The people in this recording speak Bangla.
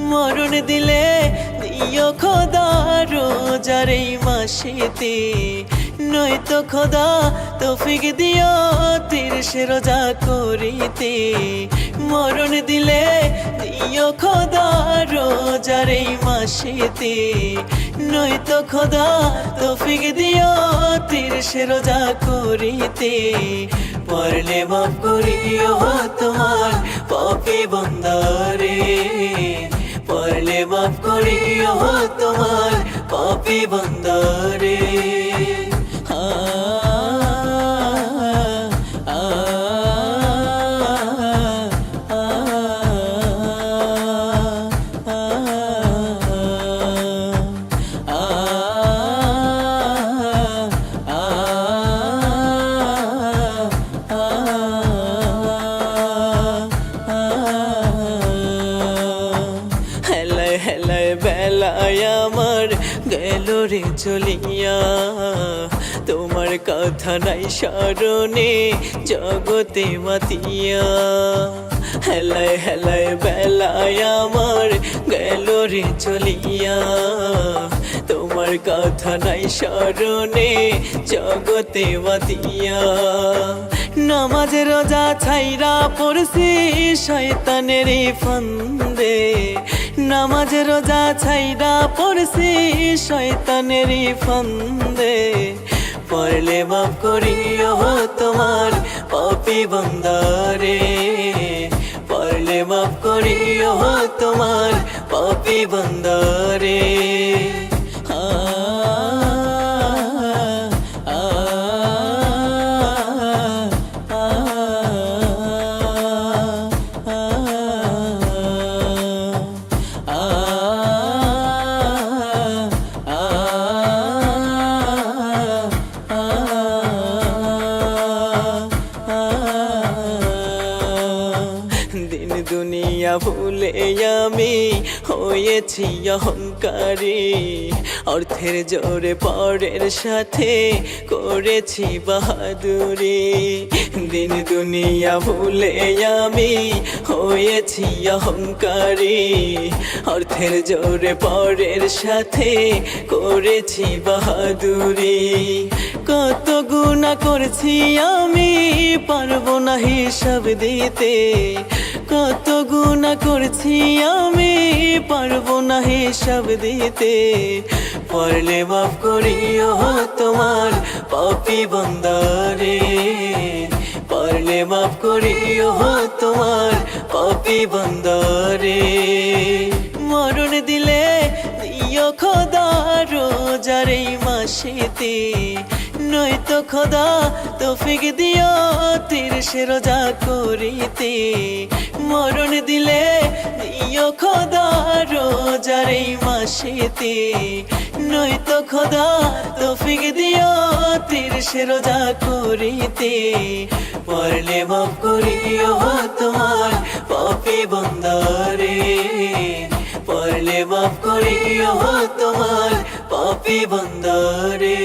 মরণ দিলে দিও খোদা রোজার এই মাসেতে, নয়তো খোদা তৌফিক দিও 30 রোজা করিতে। মরণ দিলে দিও খোদা রোজার এই মাসেতে, নয়তো খোদা তৌফিক দিও 30 রোজা করিতে। পড়লে মাফ করিও তোমার পাপী বান্দারে, পড়লে মাফ করিও তোমার পাপী বান্দারে। হেলায় হেলায় বেলায় আমার গেল রে চলিয়া, তোমার কথা নাই স্মরণে জগতে মাতিয়া। হেলায় হেলায় বেলায় আমার গেল রে চলিয়া, তোমার কথা নাই স্মরণে জগতে মাতিয়া। নামাজ রোজা ছাইরা পড়ছি শয়তানের ফান্দে, নামাজ রোজা ছাইরা পড়ছি শয়তানের ফান্দে। পড়লে মাফ করিও তোমার পাপী বান্দারে, পড়লে মাফ করিও তোমার পাপী বান্দারে। দিন দুনিয়া ভুলে আমি হয়েছি অহংকারী, অর্থের জোরে পরের সাথে করেছি বাহাদুরি। দিন দুনিয়া ভুলে আমি হয়েছি অহংকারী, অর্থের জোরে পরের সাথে করেছি বাহাদুরি। কত গুনাহ করেছি আমি পারবো না হিসাব দিতে, কত গুনাহ করেছি আমি পারবো না হিসাব দিতে। পড়লে মাফ করিও তোমার পাপী বান্দারে, পড়লে মাফ করিও তোমার পাপী বান্দারে। মরণ দিলে দিও খোদা রোজার এই মাসেতে, নয়তো খোদা তৌফিক দিও 30 রোজা করিতে। মরণ দিলে দিও খোদা রোজার এই মাসেতে, নয়তো খোদা তৌফিক দিও 30 রোজা করিতে। পড়লে মাফ করিও তোমার পাপী বান্দারে, পড়লে মাফ করিও তোমার পাপী বান্দারে।